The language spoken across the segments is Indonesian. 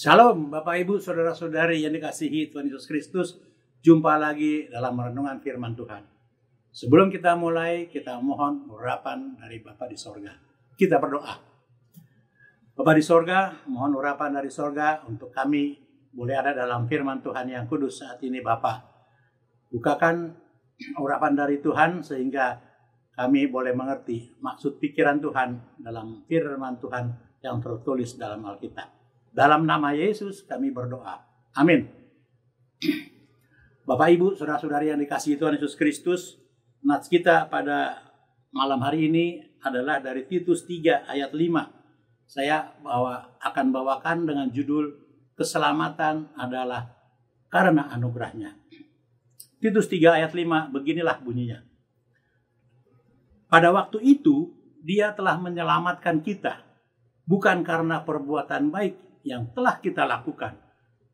Shalom Bapak Ibu Saudara-saudari yang dikasihi Tuhan Yesus Kristus. Jumpa lagi dalam renungan firman Tuhan. Sebelum kita mulai, kita mohon urapan dari Bapa di sorga. Kita berdoa. Bapa di sorga, mohon urapan dari sorga untuk kami boleh ada dalam firman Tuhan yang kudus saat ini Bapa. Bukakan urapan dari Tuhan sehingga kami boleh mengerti maksud pikiran Tuhan dalam firman Tuhan yang tertulis dalam Alkitab. Dalam nama Yesus kami berdoa. Amin. Bapak Ibu, Saudara-saudari yang dikasihi Tuhan Yesus Kristus, nats kita pada malam hari ini adalah dari Titus 3 ayat 5. Saya akan bawakan dengan judul Keselamatan adalah karena anugerahnya. Titus 3 ayat 5, beginilah bunyinya. Pada waktu itu, Dia telah menyelamatkan kita, bukan karena perbuatan baik yang telah kita lakukan,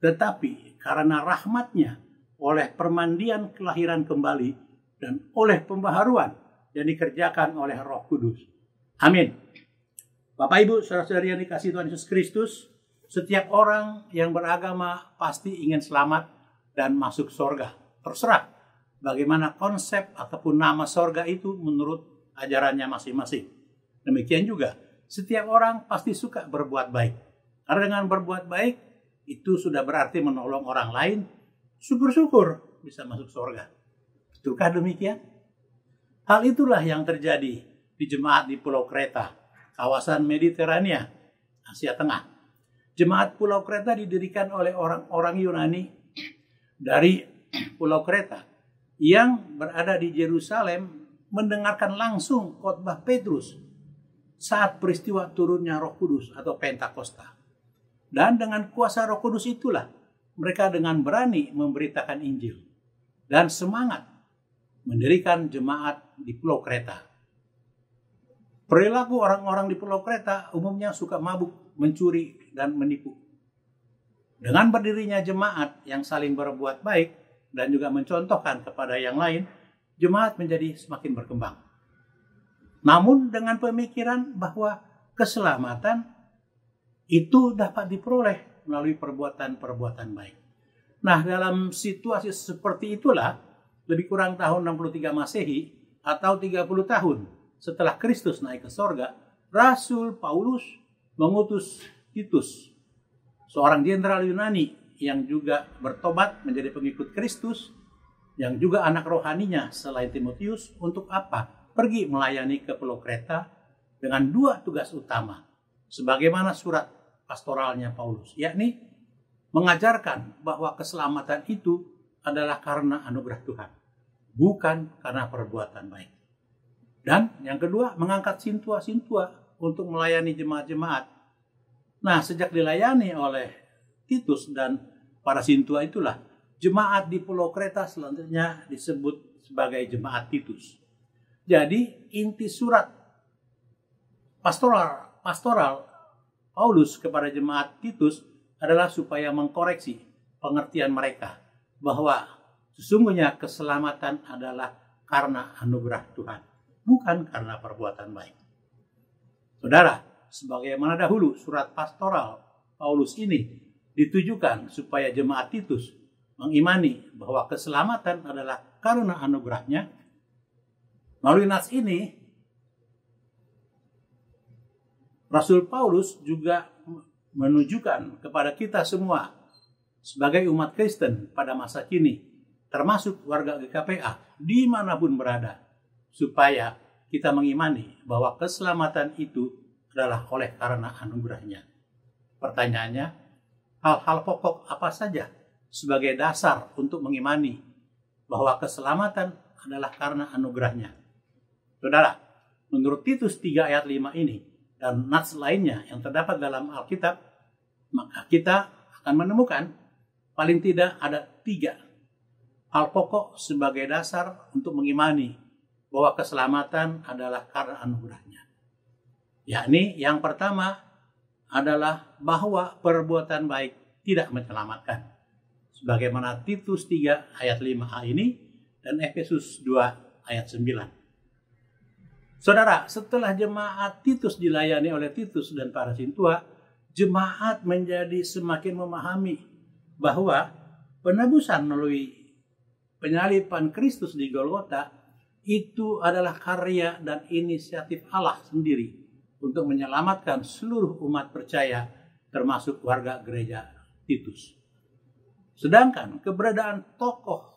tetapi karena rahmat-Nya oleh permandian kelahiran kembali dan oleh pembaharuan yang dikerjakan oleh Roh Kudus. Amin. Bapak Ibu, saudara-saudari yang dikasihi Tuhan Yesus Kristus, setiap orang yang beragama pasti ingin selamat dan masuk surga. Terserah bagaimana konsep ataupun nama surga itu menurut ajarannya masing-masing. Demikian juga setiap orang pasti suka berbuat baik. Karena dengan berbuat baik, itu sudah berarti menolong orang lain, syukur-syukur bisa masuk surga. Betulkah demikian? Hal itulah yang terjadi di jemaat di Pulau Kreta, kawasan Mediterania, Asia Tengah. Jemaat Pulau Kreta didirikan oleh orang-orang Yunani dari Pulau Kreta yang berada di Yerusalem mendengarkan langsung khotbah Petrus saat peristiwa turunnya Roh Kudus atau Pentakosta. Dan dengan kuasa Roh Kudus itulah mereka dengan berani memberitakan Injil dan semangat mendirikan jemaat di Pulau Kreta. Perilaku orang-orang di Pulau Kreta umumnya suka mabuk, mencuri, dan menipu. Dengan berdirinya jemaat yang saling berbuat baik dan juga mencontohkan kepada yang lain, jemaat menjadi semakin berkembang. Namun dengan pemikiran bahwa keselamatan itu dapat diperoleh melalui perbuatan-perbuatan baik. Nah, dalam situasi seperti itulah, lebih kurang tahun 63 Masehi atau 30 tahun setelah Kristus naik ke sorga, Rasul Paulus mengutus Titus, seorang jenderal Yunani yang juga bertobat menjadi pengikut Kristus, yang juga anak rohaninya selain Timotius, untuk apa? Pergi melayani ke Pulau Kreta dengan dua tugas utama, sebagaimana surat pastoralnya Paulus, yakni mengajarkan bahwa keselamatan itu adalah karena anugerah Tuhan, bukan karena perbuatan baik. Dan yang kedua, mengangkat sintua-sintua untuk melayani jemaat-jemaat. Nah, sejak dilayani oleh Titus dan para sintua itulah, jemaat di Pulau Kreta selanjutnya disebut sebagai jemaat Titus. Jadi, inti surat pastoral Paulus kepada jemaat Titus adalah supaya mengkoreksi pengertian mereka bahwa sesungguhnya keselamatan adalah karena anugerah Tuhan, bukan karena perbuatan baik. Saudara, sebagaimana dahulu surat pastoral Paulus ini ditujukan supaya jemaat Titus mengimani bahwa keselamatan adalah karena anugerahnya, melalui nats ini Rasul Paulus juga menunjukkan kepada kita semua sebagai umat Kristen pada masa kini, termasuk warga GKPA, dimanapun berada, supaya kita mengimani bahwa keselamatan itu adalah oleh karena anugerahnya. Pertanyaannya, hal-hal pokok apa saja sebagai dasar untuk mengimani bahwa keselamatan adalah karena anugerahnya? Saudara, menurut Titus 3 ayat 5 ini, dan nats lainnya yang terdapat dalam Alkitab, maka kita akan menemukan paling tidak ada 3 hal pokok sebagai dasar untuk mengimani bahwa keselamatan adalah karena anugerahnya. Yakni yang pertama adalah bahwa perbuatan baik tidak menyelamatkan. Sebagaimana Titus 3 ayat 5a ini dan Efesus 2 ayat 9. Saudara, setelah jemaat Titus dilayani oleh Titus dan para sintua, jemaat menjadi semakin memahami bahwa penebusan melalui penyaliban Kristus di Golgota itu adalah karya dan inisiatif Allah sendiri untuk menyelamatkan seluruh umat percaya termasuk warga gereja Titus. Sedangkan keberadaan tokoh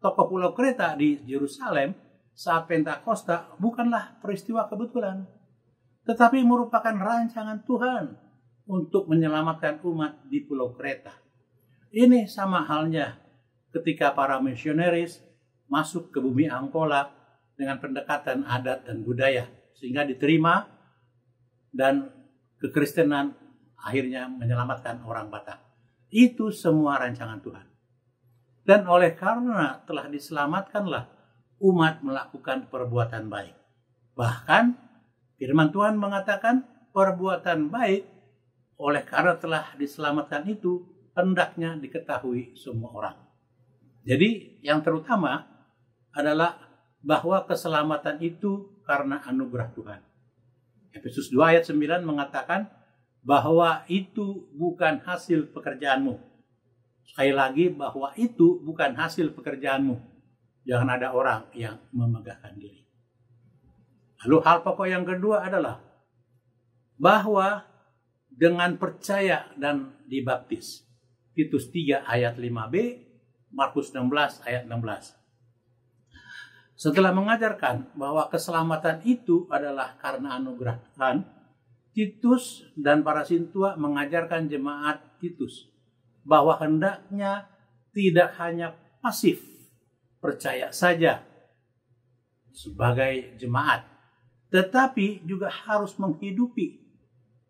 Pulau Kreta di Yerusalem saat Pentakosta bukanlah peristiwa kebetulan, tetapi merupakan rancangan Tuhan untuk menyelamatkan umat di Pulau Kreta. Ini sama halnya ketika para misionaris masuk ke bumi Angkola dengan pendekatan adat dan budaya, sehingga diterima dan kekristenan akhirnya menyelamatkan orang Batak. Itu semua rancangan Tuhan. Dan oleh karena telah diselamatkanlah umat melakukan perbuatan baik. Bahkan firman Tuhan mengatakan perbuatan baik oleh karena telah diselamatkan itu hendaknya diketahui semua orang. Jadi yang terutama adalah bahwa keselamatan itu karena anugerah Tuhan. Efesus 2 ayat 9 mengatakan bahwa itu bukan hasil pekerjaanmu. Sekali lagi bahwa itu bukan hasil pekerjaanmu. Jangan ada orang yang memegahkan diri. Lalu hal pokok yang kedua adalah bahwa dengan percaya dan dibaptis. Titus 3 ayat 5b, Markus 16 ayat 16. Setelah mengajarkan bahwa keselamatan itu adalah karena anugerah Tuhan, Titus dan para sintua mengajarkan jemaat Titus bahwa hendaknya tidak hanya pasif percaya saja sebagai jemaat, tetapi juga harus menghidupi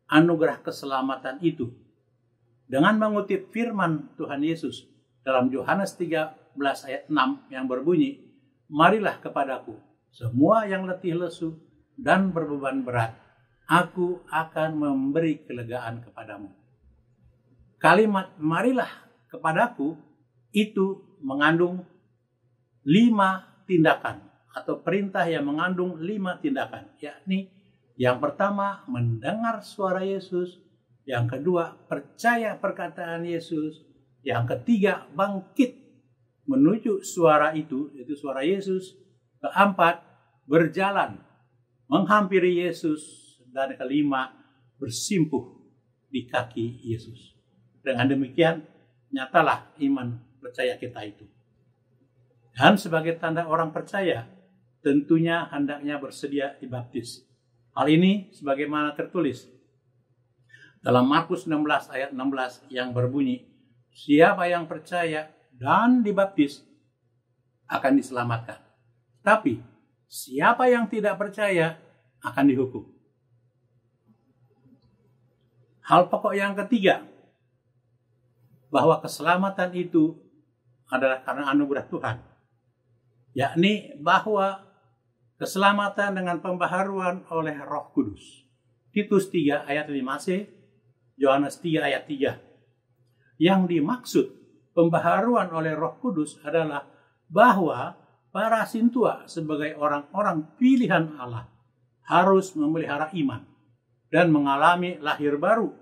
anugerah keselamatan itu. Dengan mengutip firman Tuhan Yesus dalam Yohanes 13 ayat 6 yang berbunyi, "Marilah kepadaku semua yang letih lesu dan berbeban berat, aku akan memberi kelegaan kepadamu." Kalimat "marilah kepadaku" itu mengandung 5 tindakan atau perintah yang mengandung 5 tindakan, yakni yang pertama mendengar suara Yesus, yang kedua percaya perkataan Yesus, yang ketiga bangkit menuju suara itu, yaitu suara Yesus, keempat berjalan menghampiri Yesus, dan kelima bersimpuh di kaki Yesus. Dengan demikian nyatalah iman percaya kita itu. Dan sebagai tanda orang percaya, tentunya hendaknya bersedia dibaptis. Hal ini sebagaimana tertulis dalam Markus 16 ayat 16 yang berbunyi, "Siapa yang percaya dan dibaptis akan diselamatkan. Tapi siapa yang tidak percaya akan dihukum." Hal pokok yang ketiga, bahwa keselamatan itu adalah karena anugerah Tuhan, yakni bahwa keselamatan dengan pembaharuan oleh Roh Kudus. Titus 3 ayat 5c, Yohanes 3 ayat 3. Yang dimaksud pembaharuan oleh Roh Kudus adalah bahwa para sintua sebagai orang-orang pilihan Allah harus memelihara iman dan mengalami lahir baru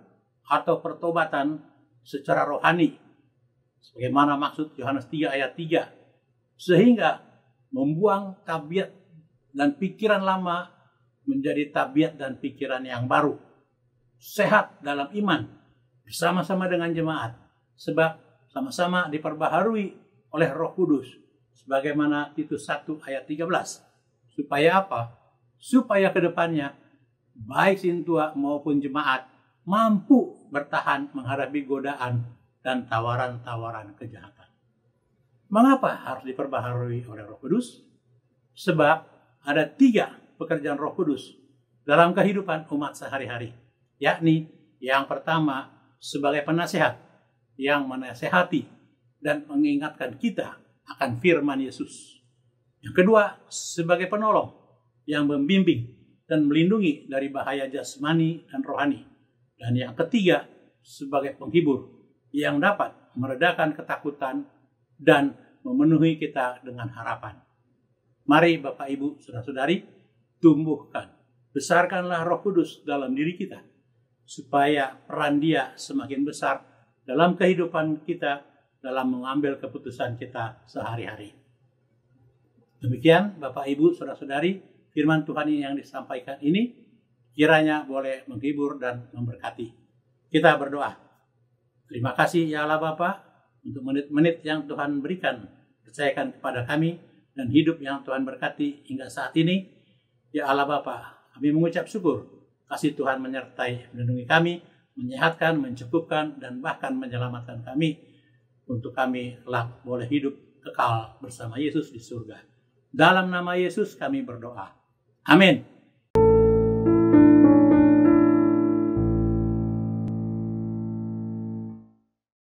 atau pertobatan secara rohani, sebagaimana maksud Yohanes 3 ayat 3, sehingga membuang tabiat dan pikiran lama menjadi tabiat dan pikiran yang baru, sehat dalam iman bersama-sama dengan jemaat, sebab sama-sama diperbaharui oleh Roh Kudus, sebagaimana Titus 1 ayat 13. Supaya apa? Supaya kedepannya baik sintua maupun jemaat mampu bertahan menghadapi godaan dan tawaran-tawaran kejahatan. Mengapa harus diperbaharui oleh Roh Kudus? Sebab ada 3 pekerjaan Roh Kudus dalam kehidupan umat sehari-hari, yakni yang pertama sebagai penasehat yang menasehati dan mengingatkan kita akan firman Yesus. Yang kedua sebagai penolong yang membimbing dan melindungi dari bahaya jasmani dan rohani. Dan yang ketiga sebagai penghibur yang dapat meredakan ketakutan dan memenuhi kita dengan harapan. Mari Bapak Ibu Saudara-saudari tumbuhkan Besarkanlah Roh Kudus dalam diri kita, supaya peran Dia semakin besar dalam kehidupan kita, dalam mengambil keputusan kita sehari-hari. Demikian Bapak Ibu Saudara-saudari, firman Tuhan yang disampaikan ini kiranya boleh menghibur dan memberkati. Kita berdoa. Terima kasih ya Allah Bapa untuk menit-menit yang Tuhan berikan, percayakan kepada kami, dan hidup yang Tuhan berkati hingga saat ini. Ya Allah Bapa, kami mengucap syukur, kasih Tuhan menyertai, melindungi kami, menyehatkan, mencukupkan, dan bahkan menyelamatkan kami, untuk kami kelak boleh hidup kekal bersama Yesus di surga. Dalam nama Yesus kami berdoa. Amin.